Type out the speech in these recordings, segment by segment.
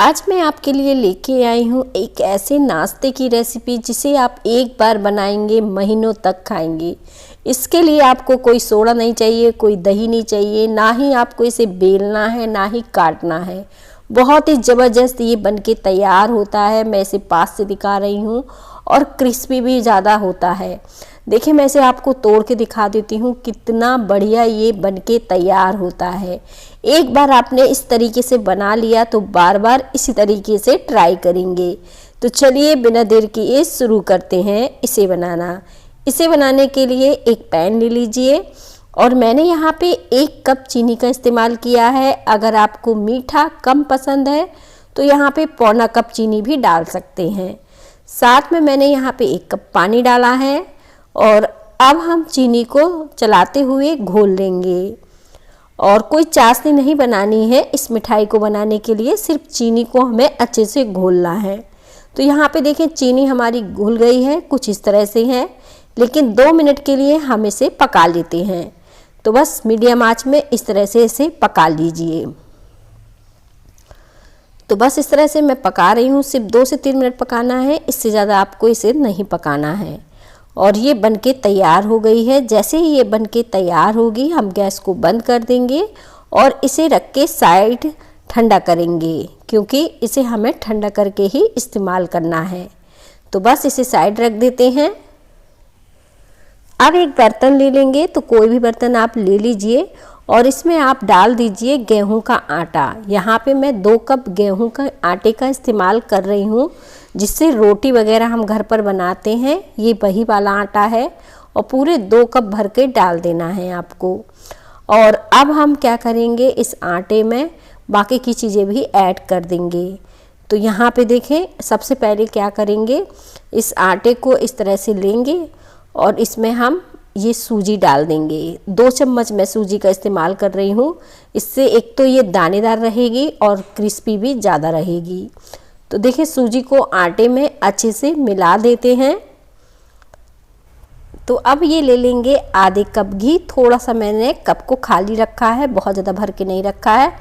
आज मैं आपके लिए लेके आई हूँ एक ऐसे नाश्ते की रेसिपी जिसे आप एक बार बनाएंगे महीनों तक खाएंगे। इसके लिए आपको कोई सोडा नहीं चाहिए, कोई दही नहीं चाहिए, ना ही आपको इसे बेलना है ना ही काटना है। बहुत ही ज़बरदस्त ये बनके तैयार होता है। मैं इसे पास से दिखा रही हूँ और क्रिस्पी भी ज़्यादा होता है। देखिए, मैं इसे आपको तोड़ के दिखा देती हूँ कितना बढ़िया ये बनके तैयार होता है। एक बार आपने इस तरीके से बना लिया तो बार बार इसी तरीके से ट्राई करेंगे। तो चलिए बिना देर किए शुरू करते हैं इसे बनाना। इसे बनाने के लिए एक पैन ले लीजिए और मैंने यहाँ पे 1 कप चीनी का इस्तेमाल किया है। अगर आपको मीठा कम पसंद है तो यहाँ पे पौना कप चीनी भी डाल सकते हैं। साथ में मैंने यहाँ पे 1 कप पानी डाला है और अब हम चीनी को चलाते हुए घोल लेंगे। और कोई चाशनी नहीं बनानी है इस मिठाई को बनाने के लिए, सिर्फ चीनी को हमें अच्छे से घोलना है। तो यहाँ पे देखें चीनी हमारी घुल गई है, कुछ इस तरह से है, लेकिन 2 मिनट के लिए हम इसे पका लेते हैं। तो बस मीडियम आंच में इस तरह से इसे पका लीजिए। तो बस इस तरह से मैं पका रही हूँ, सिर्फ 2 से 3 मिनट पकाना है, इससे ज़्यादा आपको इसे नहीं पकाना है। और ये बनके तैयार हो गई है। जैसे ही ये बनके तैयार होगी हम गैस को बंद कर देंगे और इसे रख के साइड ठंडा करेंगे, क्योंकि इसे हमें ठंडा करके ही इस्तेमाल करना है। तो बस इसे साइड रख देते हैं। अब एक बर्तन ले लेंगे, तो कोई भी बर्तन आप ले लीजिए और इसमें आप डाल दीजिए गेहूं का आटा। यहाँ पे मैं 2 कप गेहूं का आटे का इस्तेमाल कर रही हूँ, जिससे रोटी वगैरह हम घर पर बनाते हैं। ये वही वाला आटा है और पूरे 2 कप भर के डाल देना है आपको। और अब हम क्या करेंगे, इस आटे में बाकी की चीज़ें भी ऐड कर देंगे। तो यहाँ पे देखें, सबसे पहले क्या करेंगे, इस आटे को इस तरह से लेंगे और इसमें हम ये सूजी डाल देंगे। 2 चम्मच मैं सूजी का इस्तेमाल कर रही हूँ। इससे एक तो ये दानेदार रहेगी और क्रिस्पी भी ज़्यादा रहेगी। तो देखिए, सूजी को आटे में अच्छे से मिला देते हैं। तो अब ये ले लेंगे आधे कप घी। थोड़ा सा मैंने कप को खाली रखा है, बहुत ज़्यादा भर के नहीं रखा है।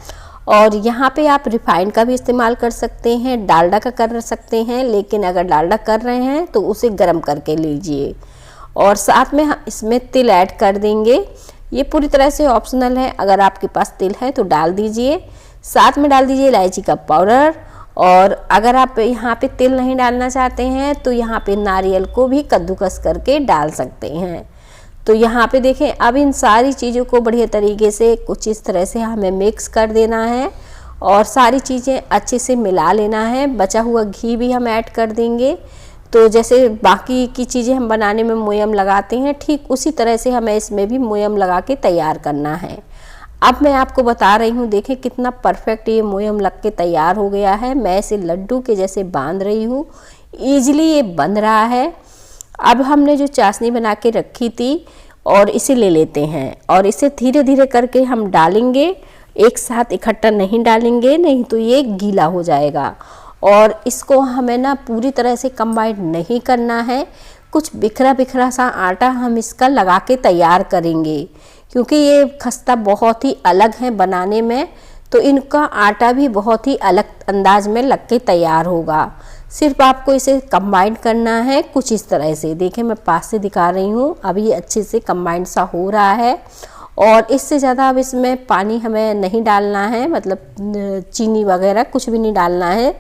और यहाँ पे आप रिफाइंड का भी इस्तेमाल कर सकते हैं, डालडा का कर सकते हैं, लेकिन अगर डालडा कर रहे हैं तो उसे गर्म करके लीजिए। और साथ में इसमें तिल ऐड कर देंगे। ये पूरी तरह से ऑप्शनल है, अगर आपके पास तिल है तो डाल दीजिए। साथ में डाल दीजिए इलायची का पाउडर। और अगर आप यहाँ पे तिल नहीं डालना चाहते हैं तो यहाँ पे नारियल को भी कद्दूकस करके डाल सकते हैं। तो यहाँ पे देखें, अब इन सारी चीज़ों को बढ़िया तरीके से कुछ इस तरह से हमें मिक्स कर देना है और सारी चीज़ें अच्छे से मिला लेना है। बचा हुआ घी भी हम ऐड कर देंगे। तो जैसे बाकी की चीज़ें हम बनाने में मोयम लगाते हैं, ठीक उसी तरह से हमें इसमें भी मोयम लगा के तैयार करना है। अब मैं आपको बता रही हूँ, देखें कितना परफेक्ट ये मोयम लग के तैयार हो गया है। मैं इसे लड्डू के जैसे बांध रही हूँ, ईजिली ये बंध रहा है। अब हमने जो चाशनी बना के रखी थी और इसे ले लेते हैं और इसे धीरे धीरे करके हम डालेंगे, एक साथ इकट्ठा नहीं डालेंगे, नहीं तो ये गीला हो जाएगा। और इसको हमें ना पूरी तरह से कंबाइन नहीं करना है, कुछ बिखरा बिखरा सा आटा हम इसका लगा के तैयार करेंगे, क्योंकि ये खस्ता बहुत ही अलग है बनाने में। तो इनका आटा भी बहुत ही अलग अंदाज में लग के तैयार होगा। सिर्फ आपको इसे कंबाइन करना है कुछ इस तरह से। देखिए, मैं पास से दिखा रही हूँ, अब ये अच्छे से कंबाइन सा हो रहा है। और इससे ज़्यादा अब इसमें पानी हमें नहीं डालना है, मतलब चीनी वगैरह कुछ भी नहीं डालना है।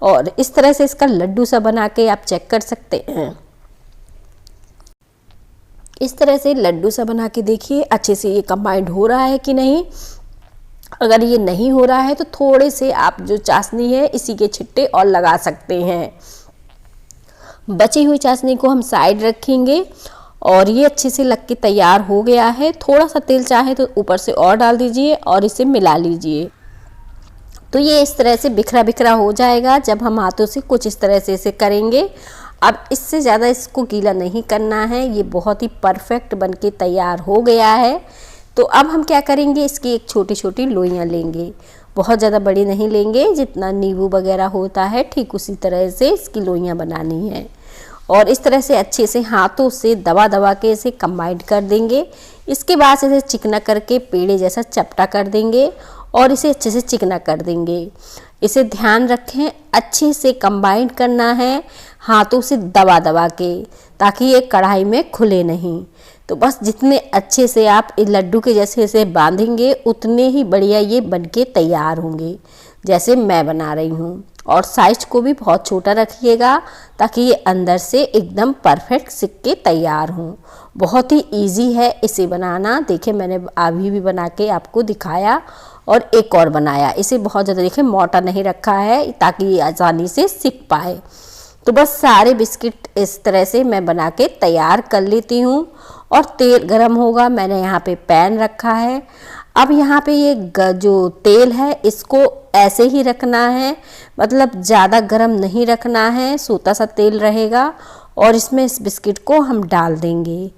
और इस तरह से इसका लड्डू सा बना के आप चेक कर सकते हैं। इस तरह से लड्डू सा बना के देखिए अच्छे से ये कंबाइंड हो रहा है कि नहीं। अगर ये नहीं हो रहा है तो थोड़े से आप जो चाशनी है इसी के छिट्टे और लगा सकते हैं। बची हुई चाशनी को हम साइड रखेंगे और ये अच्छे से लग के तैयार हो गया है। थोड़ा सा तेल चाहे तो ऊपर से और डाल दीजिए और इसे मिला लीजिए। तो ये इस तरह से बिखरा बिखरा हो जाएगा जब हम हाथों से कुछ इस तरह से इसे करेंगे। अब इससे ज़्यादा इसको गीला नहीं करना है, ये बहुत ही परफेक्ट बनके तैयार हो गया है। तो अब हम क्या करेंगे, इसकी एक छोटी छोटी लोइयाँ लेंगे, बहुत ज़्यादा बड़ी नहीं लेंगे, जितना नींबू वगैरह होता है ठीक उसी तरह से इसकी लोइयाँ बनानी है। और इस तरह से अच्छे से हाथों से दबा दबा के इसे कंबाइन कर देंगे। इसके बाद इसे चिकना करके पेड़े जैसा चपटा कर देंगे और इसे अच्छे से चिकना कर देंगे। इसे ध्यान रखें, अच्छे से कंबाइन करना है हाथों से दबा दबा के, ताकि ये कढ़ाई में खुले नहीं। तो बस जितने अच्छे से आप इस लड्डू के जैसे इसे बांधेंगे उतने ही बढ़िया ये बनके तैयार होंगे, जैसे मैं बना रही हूँ। और साइज को भी बहुत छोटा रखिएगा ताकि ये अंदर से एकदम परफेक्ट सिक के तैयार हों। बहुत ही इजी है इसे बनाना। देखिए मैंने अभी भी बना के आपको दिखाया और एक और बनाया। इसे बहुत ज़्यादा देखिए मोटा नहीं रखा है ताकि ये आसानी से सिक पाए। तो बस सारे बिस्किट इस तरह से मैं बना के तैयार कर लेती हूँ। और तेल गरम होगा, मैंने यहाँ पे पैन रखा है। अब यहाँ पे ये जो तेल है इसको ऐसे ही रखना है, मतलब ज़्यादा गरम नहीं रखना है, सूता सा तेल रहेगा। और इसमें इस बिस्किट को हम डाल देंगे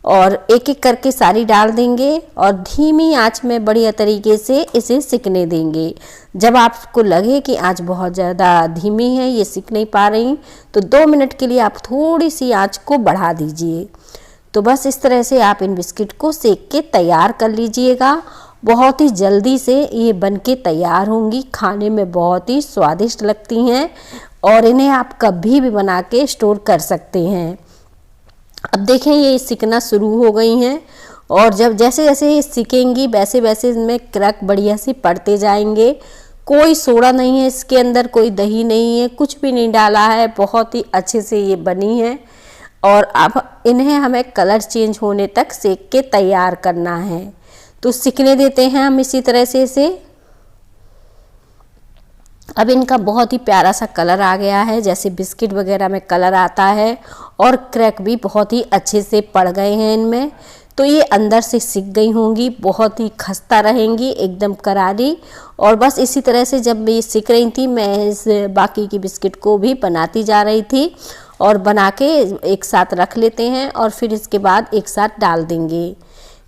और एक एक करके सारी डाल देंगे और धीमी आंच में बढ़िया तरीके से इसे सिकने देंगे। जब आपको लगे कि आंच बहुत ज़्यादा धीमी है, ये सिक नहीं पा रही, तो 2 मिनट के लिए आप थोड़ी सी आंच को बढ़ा दीजिए। तो बस इस तरह से आप इन बिस्किट को सेक के तैयार कर लीजिएगा। बहुत ही जल्दी से ये बनके तैयार होंगी, खाने में बहुत ही स्वादिष्ट लगती हैं और इन्हें आप कभी भी बना के स्टोर कर सकते हैं। अब देखें ये सिकना शुरू हो गई हैं और जब जैसे जैसे ये सिकेंगी वैसे वैसे इनमें क्रैक बढ़िया से पड़ते जाएंगे। कोई सोडा नहीं है इसके अंदर, कोई दही नहीं है, कुछ भी नहीं डाला है, बहुत ही अच्छे से ये बनी है। और अब इन्हें हमें कलर चेंज होने तक सेक के तैयार करना है। तो सिकने देते हैं हम इसी तरह से इसे। अब इनका बहुत ही प्यारा सा कलर आ गया है, जैसे बिस्किट वगैरह में कलर आता है, और क्रैक भी बहुत ही अच्छे से पड़ गए हैं इनमें। तो ये अंदर से सिक गई होंगी, बहुत ही खस्ता रहेंगी, एकदम करारी। और बस इसी तरह से जब ये सिक रही थी मैं इस बाकी की बिस्किट को भी बनाती जा रही थी और बना के एक साथ रख लेते हैं और फिर इसके बाद एक साथ डाल देंगे।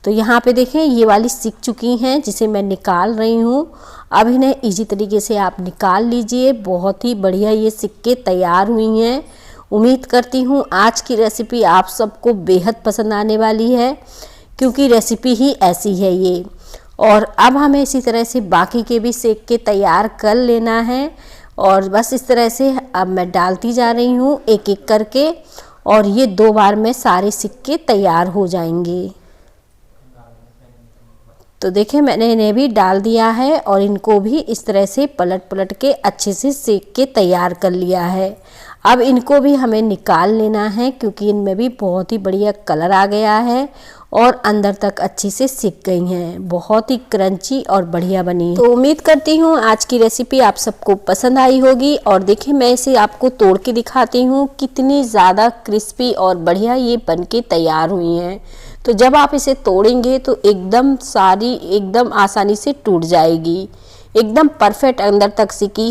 तो यहाँ पे देखें ये वाली सिक चुकी हैं जिसे मैं निकाल रही हूँ। अब इन्हें इजी तरीके से आप निकाल लीजिए। बहुत ही बढ़िया ये सिक के तैयार हुई हैं। उम्मीद करती हूँ आज की रेसिपी आप सबको बेहद पसंद आने वाली है, क्योंकि रेसिपी ही ऐसी है ये। और अब हमें इसी तरह से बाकी के भी सेक के तैयार कर लेना है। और बस इस तरह से अब मैं डालती जा रही हूँ एक एक करके, और ये 2 बार में सारे सिक के तैयार हो जाएंगे। तो देखें मैंने इन्हें भी डाल दिया है और इनको भी इस तरह से पलट पलट के अच्छे से सेक के तैयार कर लिया है। अब इनको भी हमें निकाल लेना है, क्योंकि इनमें भी बहुत ही बढ़िया कलर आ गया है और अंदर तक अच्छी से सिक गई हैं। बहुत ही क्रंची और बढ़िया बनी। तो उम्मीद करती हूँ आज की रेसिपी आप सबको पसंद आई होगी। और देखिए मैं इसे आपको तोड़ के दिखाती हूँ, कितनी ज़्यादा क्रिस्पी और बढ़िया ये बनके तैयार हुई हैं। तो जब आप इसे तोड़ेंगे तो एकदम सारी एकदम आसानी से टूट जाएगी, एकदम परफेक्ट अंदर तक सिकी